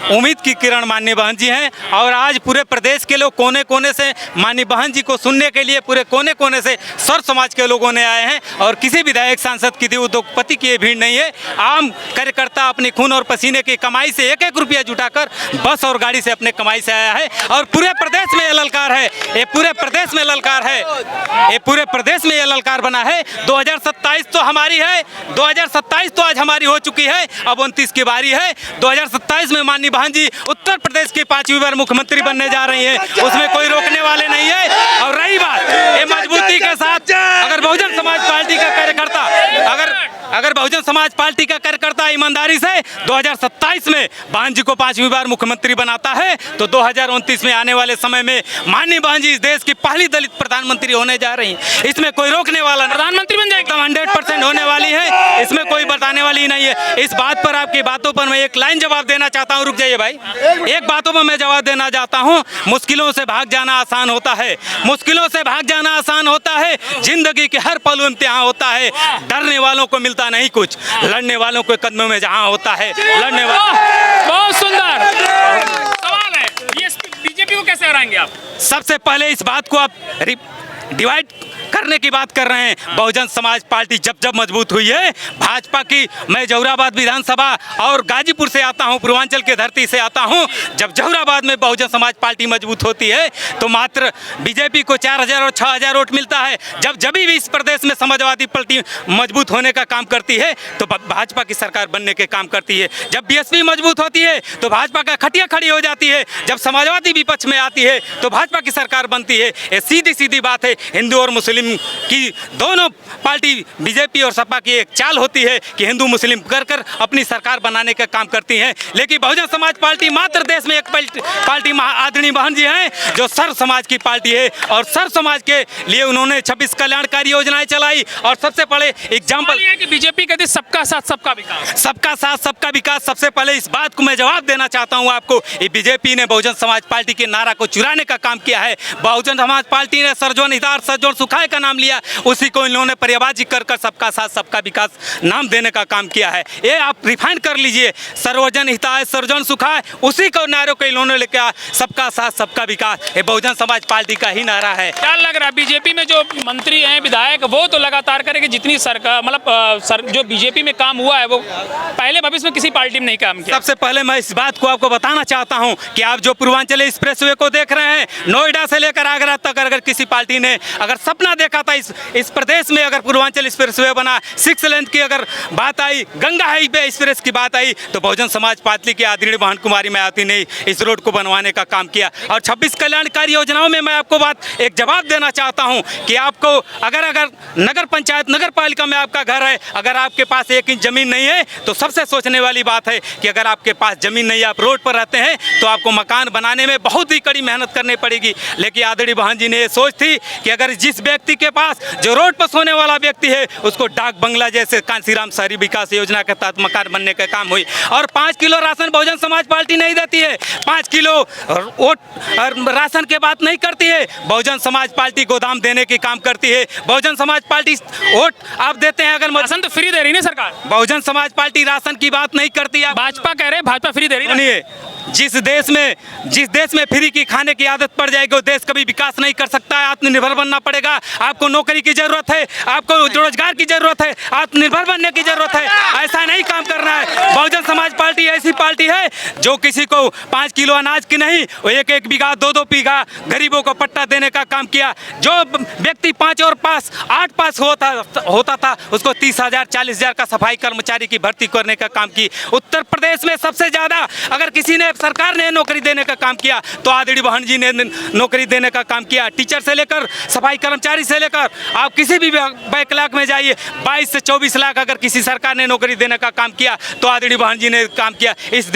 उम्मीद की किरण माननीय बहन जी हैं। और आज पूरे प्रदेश के लोग कोने कोने से माननीय बहन जी को सुनने के लिए पूरे कोने कोने से सर्व समाज के लोगों ने आए हैं। और किसी विधायक सांसद की उद्योगपति की ये भीड़ नहीं है। आम कार्यकर्ता अपनी खून और पसीने की कमाई से एक एक रुपया जुटाकर बस और गाड़ी से अपने कमाई से आया है। और पूरे प्रदेश में ये ललकार है, ये पूरे प्रदेश में ललकार है, ये पूरे प्रदेश में ये ललकार बना है। 2027 तो हमारी है, 2027 तो आज हमारी हो चुकी है, अब 29 की बारी है। 2027 में माननीय बहन जी उत्तर प्रदेश की 5वीं बार मुख्यमंत्री बनने जा रही हैं, उसमें कोई रोकने वाले नहीं है। और रही बात ये मजबूती के साथ, अगर बहुजन समाज पार्टी का कार्यकर्ता अगर बहुजन समाज पार्टी का कार्यकर्ता ईमानदारी से 2027 में बहन जी को 5वीं बार मुख्यमंत्री बनाता है तो 2029 में आने वाले समय में माननीय बहन जी इस देश की पहली दलित प्रधानमंत्री होने जा रही हैं। इसमें कोई रोकने वाला, प्रधानमंत्री बन जाएगी 100% होने वाली है, इसमें कोई बताने वाली नहीं है। इस बात पर, आपकी बातों पर मैं एक लाइन जवाब देना चाहता हूँ। रुक जाइए भाई, एक बातों पर मैं जवाब देना चाहता हूँ। मुश्किलों से भाग जाना आसान होता है, मुश्किलों से भाग जाना आसान होता है, जिंदगी के हर पल इम्तिहान होता है। डरने वालों को मिलता नहीं कुछ, लड़ने वालों के कदमों में जहां होता है लड़ने वाला। बहुत सुंदर सवाल है, ये बीजेपी को कैसे हराएंगे आप? सबसे पहले इस बात को आप डिवाइड करने की बात कर रहे हैं। बहुजन समाज पार्टी जब जब मजबूत हुई है भाजपा की, मैं जौहराबाद विधानसभा और गाजीपुर से आता हूं, पूर्वांचल की धरती से आता हूं। जब जौहराबाद में बहुजन समाज पार्टी मजबूत होती है तो मात्र बीजेपी को 4000 और 6000 वोट मिलता है। जब भी इस प्रदेश में समाजवादी पार्टी मजबूत होने का काम करती है तो भाजपा की सरकार बनने के काम करती है। जब बीएसपी मजबूत होती है तो भाजपा का खटिया खड़ी हो जाती है। जब समाजवादी विपक्ष में आती है तो भाजपा की सरकार बनती है। ये सीधी सीधी बात है। हिंदू और मुस्लिम की दोनों पार्टी, बीजेपी और सपा की एक चाल होती है कि हिंदू मुस्लिम कर अपनी सरकार बनाने का काम करती हैं। लेकिन बहुजन समाज पार्टी मात्र देश में एक पार्टी आदरणीय बहन जी हैं जो सर्व समाज की पार्टी है। और सर्व समाज के लिए उन्होंने 26 कल्याणकारी योजनाएं चलाई। और सबसे पहले एग्जाम्पल ये है कि बीजेपी कहती है सबका साथ सबका विकास, सबका साथ सबका विकास। सबसे पहले इस बात को मैं जवाब देना चाहता हूं आपको, बीजेपी ने बहुजन समाज पार्टी के नारा को चुराने का काम किया है। बहुजन समाज पार्टी ने सर्वजन हितार्थ सर्वजन सुखाय का नाम लिया, उसी को इन्होंने पर्यायवाची कर सबका साथ सबका विकास नाम देने का काम किया है। ये आप रिफाइन कर लीजिए, सर्वजन हिताय सर्वजन सुखाय, उसी को नारे को इन्होंने लेके सबका साथ सबका विकास, ये बहुजन समाज पार्टी का ही नारा है। क्या लग रहा है बीजेपी में जो मंत्री हैं, विधायक, वो तो लगातार करेंगे जितनी सरकार, मतलब जो बीजेपी में काम हुआ है वो पहले भविष्य में किसी पार्टी में नहीं काम किया। सबसे पहले मैं इस बात को आपको बताना चाहता हूं कि आप जो पूर्वांचल एक्सप्रेसवे को देख रहे हैं, नोएडा से लेकर आगरा तक अगर किसी पार्टी ने अगर सपना देखा था इस प्रदेश में, अगर पूर्वांचल एक्सप्रेसवे बना, 6 लेन की अगर बात आई, गंगा हाईवे एक्सप्रेस की बात आई, तो बहुजन समाज पार्टी की आदरणीय बहन कुमारी मायावती ने इस रोड को बनवाने का काम किया। और 26 कल्याणकारी योजनाओं में मैं आपको एक जवाब देना चाहता हूं कि आपको अगर नगर पंचायत नगर पालिका में आपका घर है, अगर आपके पास 1 इंच जमीन नहीं है तो सबसे सोचने वाली बात है कि अगर आपके पास जमीन नहीं है, आप रोड पर रहते हैं, तो आपको मकान बनाने में बहुत ही कड़ी मेहनत करनी पड़ेगी। लेकिन आदरणीय बहन जी ने ये सोच थी कि अगर जिस व्यक्ति के पास, जो रोड पर सोने वाला व्यक्ति है, उसको डाक बंगला जैसे कांसीराम शहरी विकास योजना के तहत मकान बनने का काम हुई। और 5 kilo ration Bahujan Samaj party नहीं देती है, 5 किलो वोट राशन के बात नहीं करती है। बहुजन समाज पार्टी गोदाम देने की काम करती है। बहुजन समाज पार्टी वोट आप देते हैं, अगर राशन तो फ्री दे रही है सरकार, बहुजन समाज पार्टी राशन की बात नहीं करती है। भाजपा कह रहे हैं भाजपा फ्री दे रही है। जिस देश में फ्री की खाने की आदत पड़ जाएगी वो देश कभी विकास नहीं कर सकता है। आत्मनिर्भर बनना पड़ेगा। आपको नौकरी की जरूरत है, आपको रोजगार की जरूरत है, आत्मनिर्भर बनने की जरूरत है। ऐसा नहीं काम करना है। बहुजन समाज पार्टी ऐसी पार्टी है जो किसी को 5 किलो अनाज की नहीं, वो 1-1 बीघा 2-2 बीघा गरीबों को पट्टा देने का काम किया। जो व्यक्ति 5 और 8 पास होता था उसको 30,000 40,000 का सफाई कर्मचारी की भर्ती करने का काम की। उत्तर प्रदेश में सबसे ज्यादा अगर किसी ने, सरकार ने नौकरी देने का काम किया तो आदरणीय बहन जी ने नौकरी देने का काम किया। टीचर से लेकर सफाई कर्मचारी से लेकर आप किसी भी बैकलॉग में जाइए, 22 से 24 लाख अगर किसी सरकार ने नौकरी देने का काम किया तो आदरणीय बहन जी ने काम किया। इस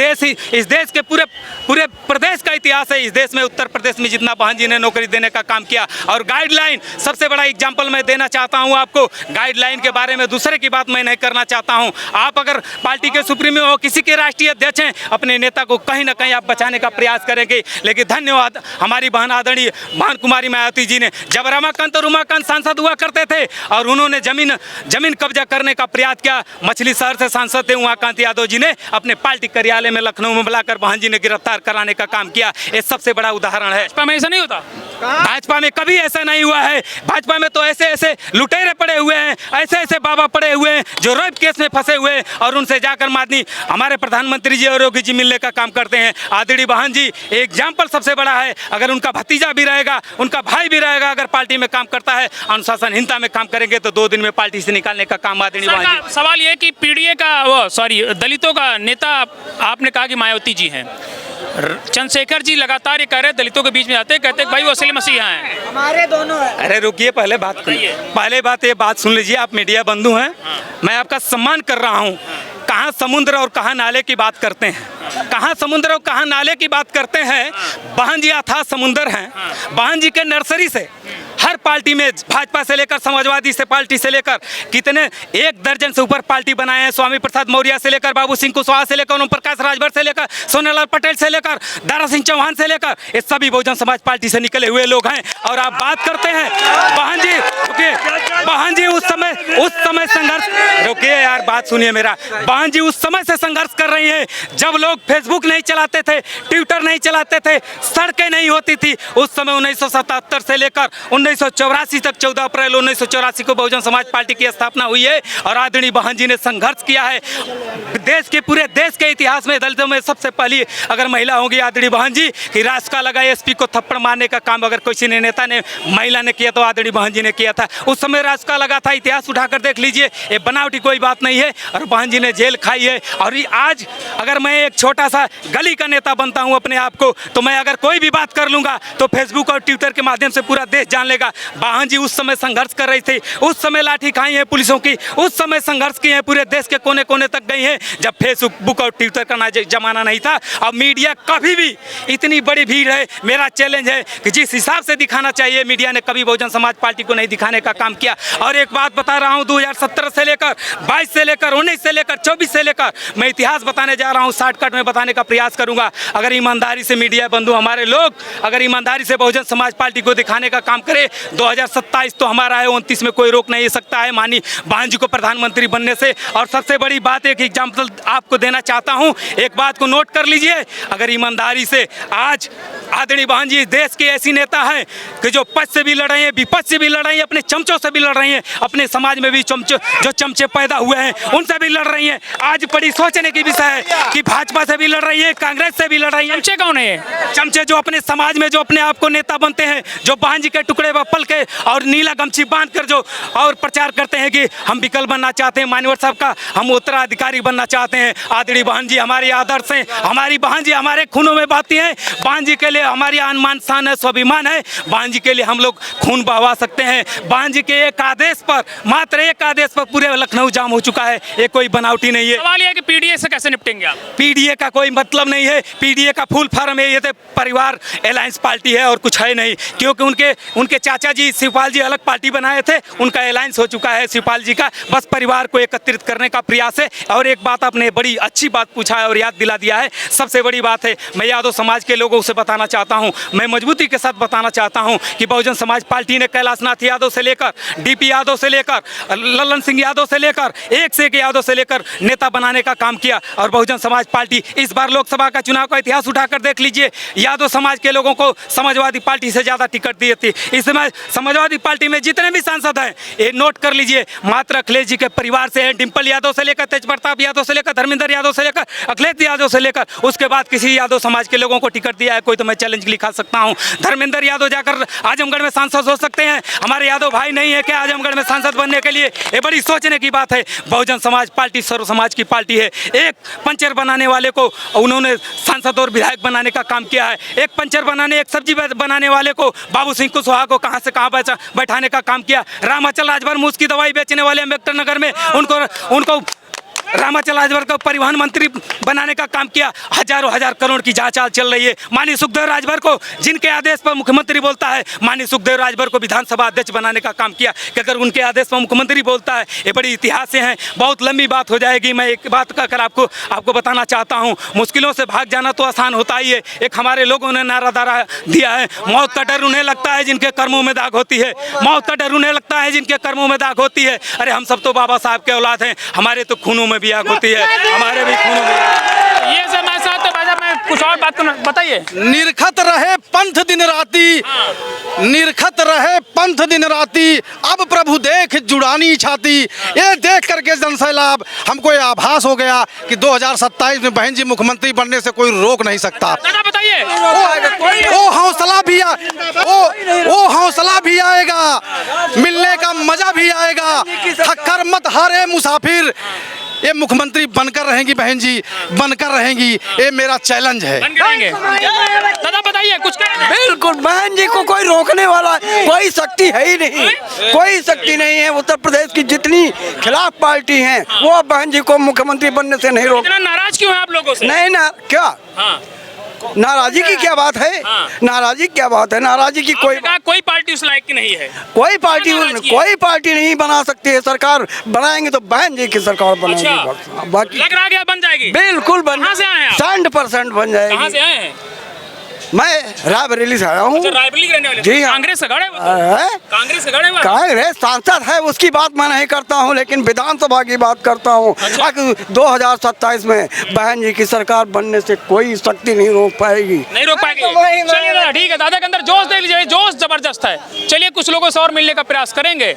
देश के पूरे प्रदेश का इतिहास है। इस देश में उत्तर प्रदेश में जितना बहन जी ने नौकरी देने का काम किया। और गाइडलाइन, सबसे बड़ा एग्जाम्पल मैं देना चाहता हूँ आपको। गाइडलाइन के बारे में दूसरे की बात मैं नहीं करना चाहता हूँ। आप अगर पार्टी के सुप्रीमो हो, किसी के राष्ट्रीय अध्यक्ष हैं, अपने नेता को कहीं न कहीं आप बचाने का प्रयास करेंगे। लेकिन धन्यवाद हमारी बहन आदरणीय बहन कुमारी मायावती जी ने, जब रमाकांत और उमाकांत सांसद हुआ करते थे और उन्होंने जमीन कब्जा करने का प्रयास किया, मछली शहर से सांसद थे उमाकांत यादव जी ने अपने पार्टी कार्यालय में लखनऊ में बुलाकर बहन जी ने गिरफ्तार कराने का काम किया। ये सबसे बड़ा उदाहरण है। भाजपा में ऐसा नहीं होता, भाजपा में कभी ऐसा नहीं हुआ है। भाजपा में तो ऐसे ऐसे लुटेरे पड़े हुए हैं, ऐसे ऐसे बाबा पड़े हुए हैं जो रेप केस में फंसे हुए हैं और उनसे जाकर माननीय हमारे प्रधानमंत्री जी और योगी जी मिलने का काम करते हैं। आदरणीय बहन जी एग्जाम्पल सबसे बड़ा है। अगर उनका भतीजा भी रहेगा, उनका भाई भी रहेगा, अगर पार्टी में काम करता है, अनुशासनहीनता में काम करेंगे तो 2 दिन में पार्टी से निकालने का काम आदरणीय बहन जी। सवाल ये कि पीडीए का दलितों का नेता आपने कहा कि मायावती जी हैं, चंद्रशेखर जी लगातार ये कह रहे दलितों के बीच में आते कहते भाई वो असली मसीहा हैं, हमारे दोनों है। अरे रुकिए, पहले बात सुन लीजिए। आप मीडिया बंधु हैं, मैं आपका सम्मान कर रहा हूँ। कहाँ समुद्र और कहाँ नाले की बात करते हैं, कहाँ समुद्र और कहाँ नाले की बात करते हैं। बहन जी अथाह समुद्र हैं। बहन जी के नर्सरी से हर पार्टी में, भाजपा से लेकर समाजवादी से पार्टी से लेकर कितने 1 दर्जन से ऊपर पार्टी बनाए हैं। स्वामी प्रसाद मौर्य से लेकर बाबू सिंह कुशवाहा से लेकर ओम प्रकाश राजभर से लेकर सोनालाल पटेल से लेकर दारा सिंह चौहान से लेकर ये सभी बहुजन समाज पार्टी से निकले हुए लोग हैं। और आप बात करते हैं बहन जी, रुकिए, बहन जी उस समय संघर्ष, रुकिए यार बात सुनिए मेरा। बहन जी उस समय से संघर्ष कर रही है जब लोग फेसबुक नहीं चलाते थे, ट्विटर नहीं चलाते थे, सड़कें नहीं होती थी। उस समय 1977 से लेकर 1984 तक 14 अप्रैल 1984 को बहुजन समाज पार्टी की स्थापना हुई है और आदरणीय बहन जी ने संघर्ष किया है। पूरे देश के इतिहास में दलितों में सबसे पहली अगर महिला होगी आदरणीय बहन जी कि राष्ट्र लगा एसपी को थप्पड़ मारने का काम अगर किसी नेता ने, महिला ने किया तो आदरणीय बहन जी ने किया था। उस समय राष्ट्र लगा था। इतिहास उठाकर देख लीजिए, ये बनावटी कोई बात नहीं है। और बहन जी ने जेल खाई है। और आज अगर मैं एक छोटा सा गली का नेता बनता हूं अपने आप को, तो मैं अगर कोई भी बात कर लूंगा तो फेसबुक और ट्विटर के माध्यम से पूरा देश जान लेगा। बहन जी उस समय संघर्ष कर रही थी, उस समय लाठी खाई है पुलिसों की, उस समय संघर्ष किए हैं, पूरे देश के कोने कोने तक गई हैं जब फेसबुक और ट्विटर का जमाना नहीं था। अब मीडिया कभी भी इतनी बड़ी भीड़ है, मेरा चैलेंज है कि जिस हिसाब से दिखाना चाहिए मीडिया ने कभी बहुजन समाज पार्टी को नहीं दिखाने का काम किया। और एक बात बता रहा हूं, 2017 से लेकर 22 से लेकर 19 से लेकर 24 से लेकर मैं इतिहास बताने जा रहा हूं, शॉर्टकट में बताने का प्रयास करूंगा। अगर ईमानदारी से मीडिया बंधु हमारे लोग अगर ईमानदारी से बहुजन समाज पार्टी को दिखाने का काम करे, 2027 तो हमारा है, 29 में कोई रोक नहीं सकता है माननीय बहन जी को प्रधानमंत्री बनने से। और सबसे बड़ी बात एक एग्जाम्पल आपको देना चाहता हूं, एक बात को नोट कर लीजिए। अगर ईमानदारी से आज आदरणीय बहन जी देश के ऐसी नेता हैं कि जो पक्ष से भी लड़ रही हैं, विपक्ष से भी लड़ रही हैं, अपने चमचों से भी लड़ रही हैं, अपने समाज में भी जो चमचे पैदा हुए हैं उनसे भी लड़ रही हैं। आज बड़ी सोचने की विषय है कि भाजपा से भी लड़ रही है, कांग्रेस से भी लड़ रही है। चमचे कौन है? चमचे जो अपने समाज में जो अपने आप को नेता बनते हैं, जो बहन जी के टुकड़े व पल के और नीला गमछी बांध कर जो और प्रचार करते हैं कि हम विकल्प बनना चाहते हैं, मान्यवर साहब का हम उत्तराधिकारी बनना चाहते हैं। आदरणीय बहन जी हमारे आदर्श हैं, हमारी बहन जी हमारे खूनों में बहती हैं। बहन जी के लिए हमारी आन शान है, स्वाभिमान है। बहन जी के लिए हम लोग खून बहवा सकते हैं। बहन जी के एक आदेश पर, मात्र एक आदेश पर पूरे लखनऊ जाम हो चुका है। ये कोई बनावटी नहीं है। सवाल यह है कि पीडीए से कैसे निपटेंगे आप? पीडीए का कोई मतलब नहीं है। पीडीए का फुल फॉर्म है, ये तो परिवार अलायंस पार्टी है और कुछ है नहीं। क्योंकि उनके चाचा जी शिवपाल जी अलग पार्टी बनाए थे, उनका अलायंस हो चुका है शिवपाल जी का। बस परिवार को एकत्रित करने का प्रयास है। और एक बात आपने बड़ी अच्छी बात पूछा है और याद दिला दिया है, सबसे बड़ी बात है, मैं यादव समाज के लोगों से बताना चाहता हूं, मैं मजबूती के साथ बताना चाहता हूं कि बहुजन समाज पार्टी ने कैलाशनाथ यादव से लेकर डीपी यादव से लेकर ललन सिंह यादव से लेकर एक से एक यादव से लेकर नेता बनाने का काम किया। और बहुजन समाज पार्टी इस बार लोकसभा का चुनाव का इतिहास उठाकर देख लीजिए, यादव समाज के लोगों को समाजवादी पार्टी से ज्यादा टिकट दी थी। इस समय समाजवादी पार्टी में जितने भी सांसद हैं, ये नोट कर लीजिए, मात्र अखिलेश जी के परिवार से है। डिंपल यादव से लेकर तेज प्रताप यादव से लेकर धर्मेंद्र यादव से लेकर अखिलेश यादव से लेकर उसके बाद किसी यादव समाज के लोगों को टिकट दिया है कोई, तो मैं चैलेंज लिखा सकता हूं। धर्मेंद्र यादव जाकर आजमगढ़ में सांसद हो सकते हैं। हमारे यादव भाई नहीं है क्या आजमगढ़ में सांसद बनने के लिए? ये बड़ी सोचने की बात है। बहुजन समाज पार्टी सर्व समाज की पार्टी है। एक पंचर बनाने वाले को उन्होंने सांसद और विधायक बनाने का काम किया है। एक पंचर बनाने, एक सब्जी बनाने वाले को बाबू सिंह कुशवाहा को कहां से कहां बैठाने का काम किया। रामाचल राजभर मूस की दवाई बेचने वाले अम्बेडकर नगर में उनको रामाचल राजभर को परिवहन मंत्री बनाने का काम किया, हजारों हजार करोड़ की जांच चल रही है। माननीय सुखदेव राजभर को जिनके आदेश पर मुख्यमंत्री बोलता है, माननीय सुखदेव राजभर को विधानसभा अध्यक्ष बनाने का काम किया कि अगर उनके आदेश पर मुख्यमंत्री बोलता है, ये बड़ी इतिहास से हैं, बहुत लंबी बात हो जाएगी। मैं एक बात कहकर आपको बताना चाहता हूँ, मुश्किलों से भाग जाना तो आसान होता ही है। एक हमारे लोगों ने नारा दिया है, मौत का डर उन्हें लगता है जिनके कर्मों में दाग होती है, मौत का डर उन्हें लगता है जिनके कर्मों में दाग होती है। अरे हम सब तो बाबा साहब के औलाद हैं, हमारे तो खूनों में भी आग होती है, हमारे भी खूनों में। ये सब मैं साथ तो बाजा में कुछ और बात बताइए। निरखत रहे पंथ दिन राती, निरखत रहे पंथ दिन राती, अब प्रभु देख जुड़ानी छाती। ये देख करके जनसैलाब हमको ये आभास हो गया कि 2027 में बहन जी मुख्यमंत्री बनने से कोई रोक नहीं सकता। बताइए। वो हौसला भी वो हौसला भी आएगा, मिलने का मजा भी आएगा। थक्कर मत हारे मुसाफिर, ये मुख्यमंत्री बनकर रहेंगी बहन जी, बनकर रहेंगी, ये मेरा चैलेंज है। दादा बताइए कुछ कहें। बिल्कुल, बहन जी को कोई रोकने वाला कोई शक्ति है ही नहीं, कोई शक्ति नहीं है। उत्तर प्रदेश की जितनी खिलाफ पार्टी हैं वो बहन जी को मुख्यमंत्री बनने से नहीं रोक। इतना नाराज क्यों है आप लोगों से? नहीं ना, क्या नाराजी की क्या बात है? नाराजी की क्या बात है? नाराजी की कोई पार्टी उस लायक की नहीं है। कोई पार्टी नहीं बना सकती है। सरकार बनाएंगे तो बहन जी की सरकार बनाएंगे। बाकी लग रहा है बन जाएगी। बिल्कुल बन, कहाँ से आए हैं आप? 100% बन जाएगी। कहाँ से आए हैं? मैं रायबरेली से आया हूँ। रायबरेली के रहने वाले? जी हाँ। कांग्रेस से गड़े हुए? कांग्रेस से गड़े हुए? कांग्रेस सांसद है, उसकी बात मैं नहीं करता हूँ, लेकिन विधानसभा की बात करता हूँ। 2027 में बहन जी की सरकार बनने से कोई शक्ति नहीं रोक पाएगी। नहीं रोक पाएगी। चलिए दादा, ठीक है, दादा के अंदर जोश दे लीजिए, जोश जबरदस्त है। चलिए कुछ लोगों से और मिलने का प्रयास करेंगे।